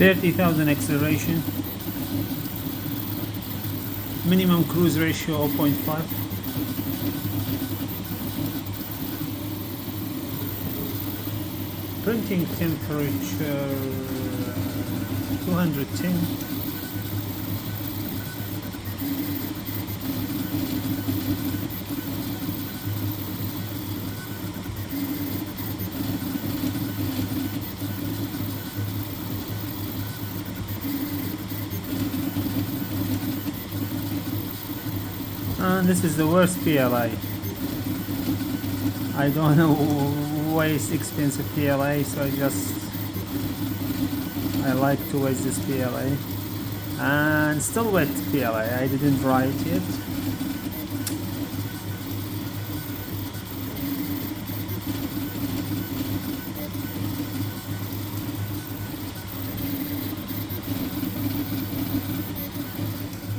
30,000 acceleration, minimum cruise ratio 0.5. Printing temperature 210. And this is the worst PLA. I don't know why it's expensive PLA, so I like to waste this PLA. And still wet PLA, I didn't dry it yet.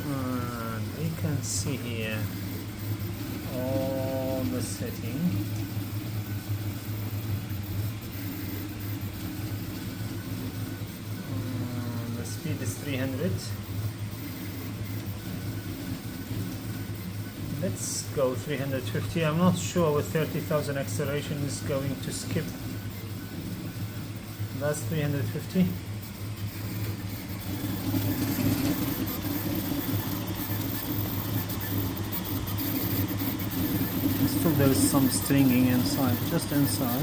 And you can see here all the setting. Speed is 300. Let's go 350. I'm not sure with 30,000 acceleration is going to skip. That's 350. Still there is some stringing inside, just inside.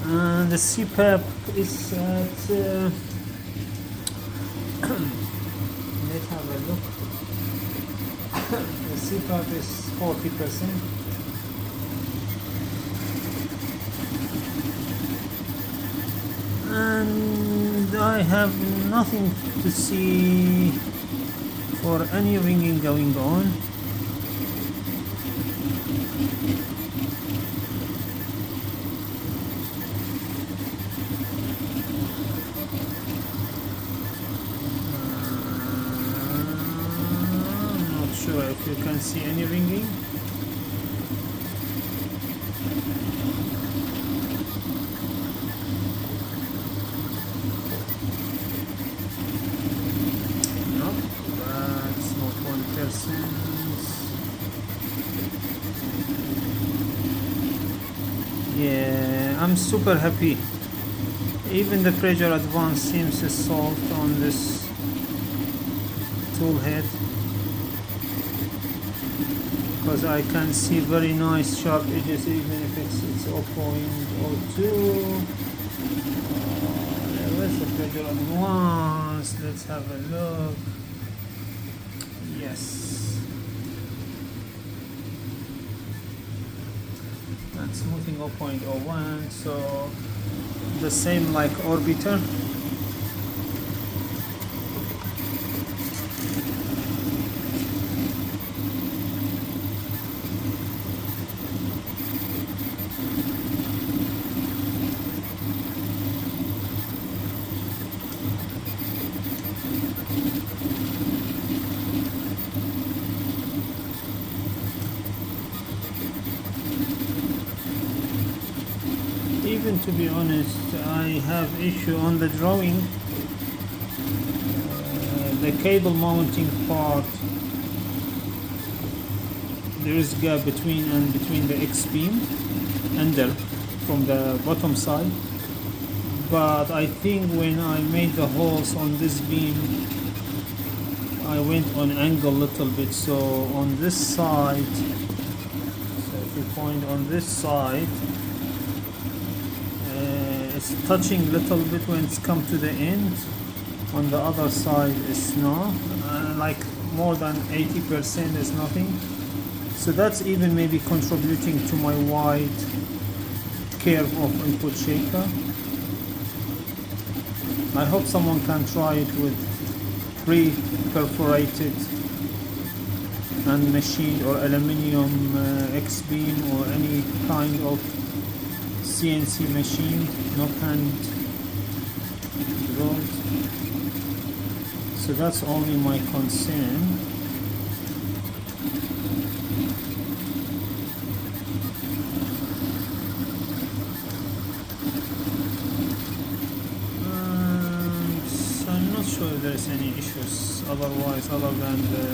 And the CPAP is at let's have a look. The CPAP is 40%. And I have nothing to see for any ringing going on. If you can see any ringing. No, that's not 1%. Yeah, I'm super happy. Even the pressure advance seems to solve on this tool head, because I can see very nice sharp edges even if it's 0.02. Where's the pressure advance? Let's have a look. Yes. That's smoothing 0.01, so the same like orbiter. Even to be honest, I have issue on the drawing. The cable mounting part, there is a gap between the X beam under from the bottom side. But I think when I made the holes on this beam, I went on angle a little bit. So on this side, so if you point on this side, it's touching a little bit when it's come to the end. On the other side it's not, like more than 80% is nothing. So that's even maybe contributing to my wide curve of input shaker. I hope someone can try it with pre-perforated and machined or aluminium X-beam or any kind of CNC machine, not hand drawn. So that's only my concern. is any issues otherwise other than the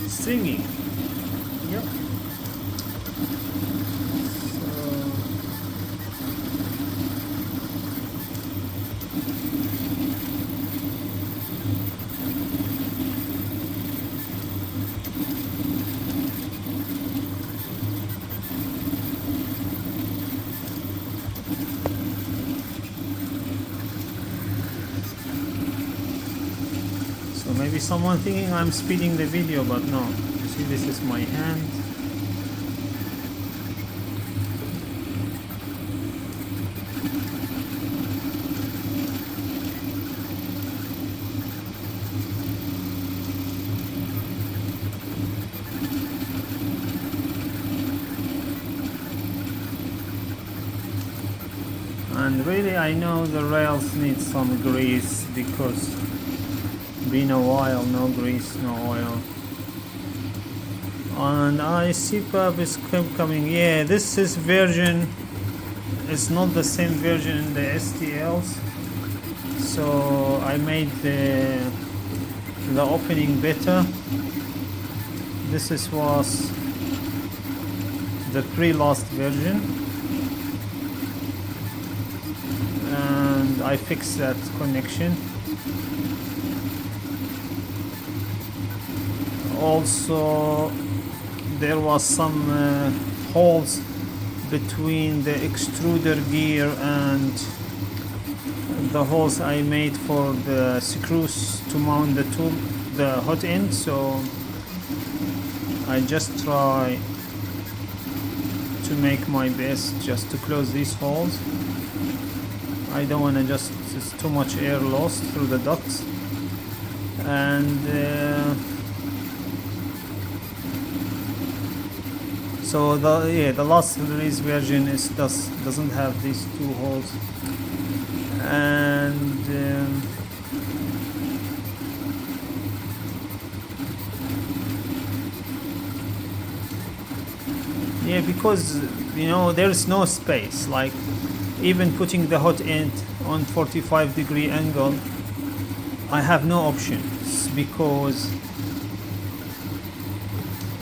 stringing. Yep. So maybe someone thinking I'm speeding the video, but no. You see, this is my hand. And really I know the rails need some grease because been a while, no grease, no oil. And I see pub is coming. Yeah, this is version, it's not the same version in the STLs, so I made the opening better. This was the pre-last version, and I fixed that connection. Also, there was some holes between the extruder gear and the holes I made for the screws to mount the tool, the hot end. So I just try to make my best just to close these holes. I don't want to just, it's too much air lost through the ducts. And so the last release version doesn't have these two holes, and yeah, because you know there's no space. Like even putting the hot end on 45-degree angle, I have no options because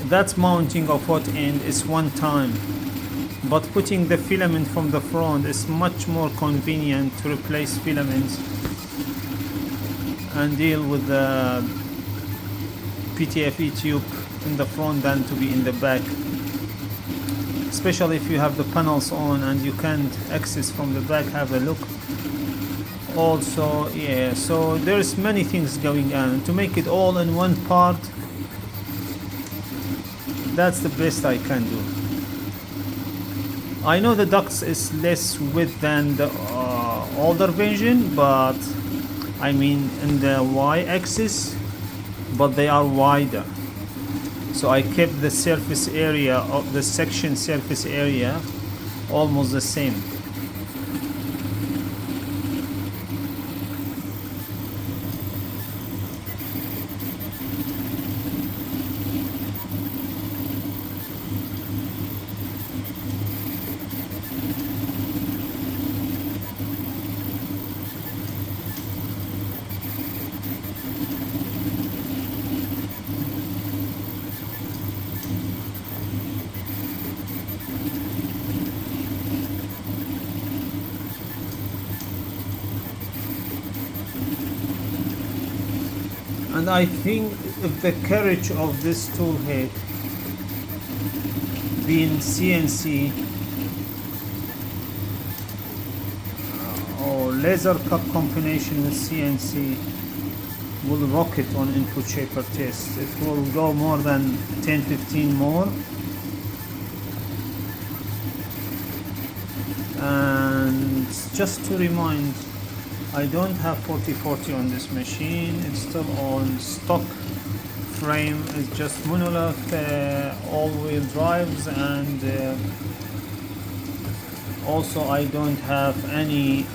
that mounting of hot end is one time, but putting the filament from the front is much more convenient to replace filaments and deal with the PTFE tube in the front than to be in the back, especially if you have the panels on and you can't access from the back. Have a look. Also, yeah, so there's many things going on to make it all in one part. That's the best I can do. I know the ducts is less width than the older version, but I mean in the y-axis, but they are wider. So I kept the surface area of the section surface area almost the same. And I think if the carriage of this tool head being CNC or laser cut combination with CNC will rock it on input shaper test. It will go more than 10-15 more. And just to remind, I don't have 4040 on this machine. It's still on stock frame. It's just monolith all-wheel drives, and also I don't have any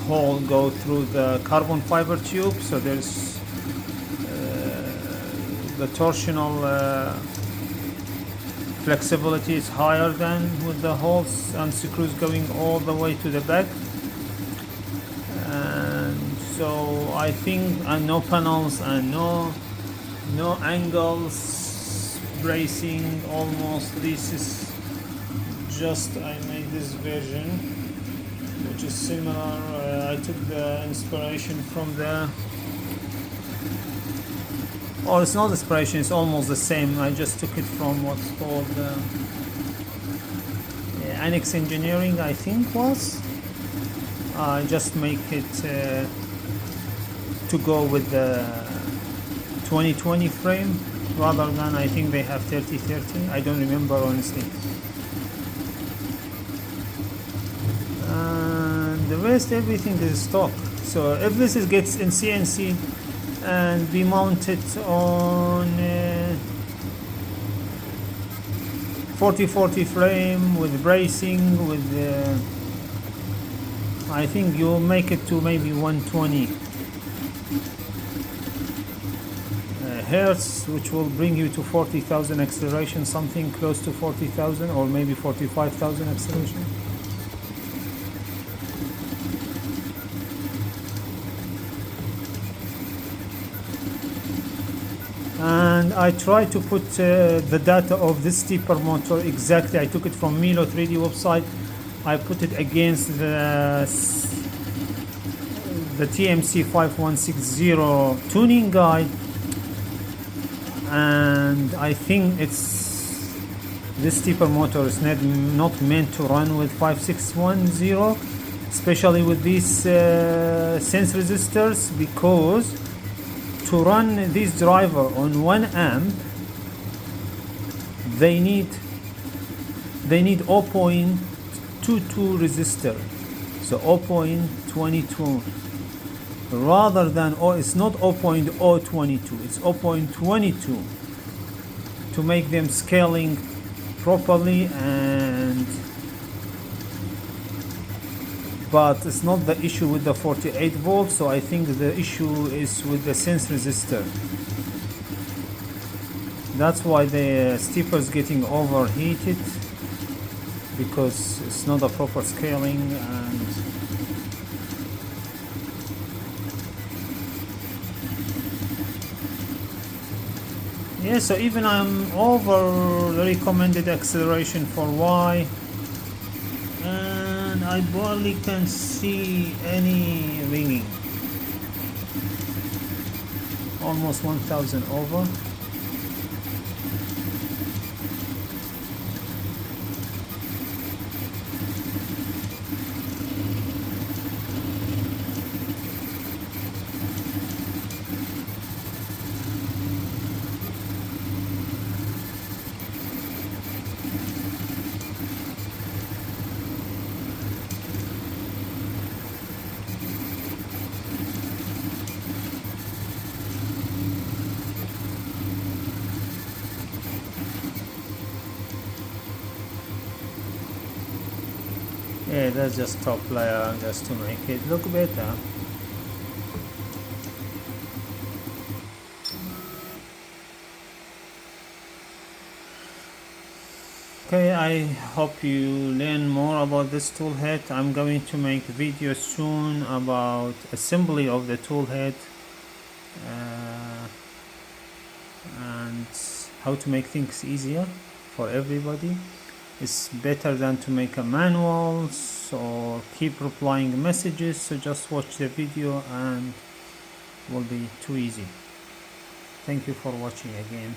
hole go through the carbon fiber tube, so there's the torsional flexibility is higher than with the holes and screws going all the way to the back. And so I think, and no panels and no angles, bracing almost. This is just, I made this version which is similar. I took the inspiration from the, or it's not inspiration, it's almost the same. I just took it from what's called Annex Engineering, I think was. I just make it to go with the 2020 frame rather than, I think they have 3030. I don't remember honestly. And the rest, everything is stock. So if this gets in CNC and be mounted on 4040 frame with bracing, with I think you'll make it to maybe 120 hertz, which will bring you to 40,000 acceleration, something close to 40,000 or maybe 45,000 acceleration. And I try to put the data of this stepper motor exactly. I took it from Milo 3D website. I put it against the TMC 5160 tuning guide, and I think this stepper motor is not meant to run with 5610, especially with these sense resistors, because to run this driver on 1 amp they need 0.22 resistor, so 0.22 rather than, it's not 0.022, it's 0.22 to make them scaling properly. And but it's not the issue with the 48 volts, so I think the issue is with the sense resistor. That's why the stepper is getting overheated, because it's not a proper scaling. And yeah, so even I'm over the recommended acceleration for Y, and I barely can see any ringing. Almost 1000 over. Yeah, that's just top layer just to make it look better. Okay, I hope you learn more about this tool head. I'm going to make videos soon about assembly of the tool head and how to make things easier for everybody. It's better than to make a manual or keep replying messages, so just watch the video and it will be too easy. Thank you for watching again.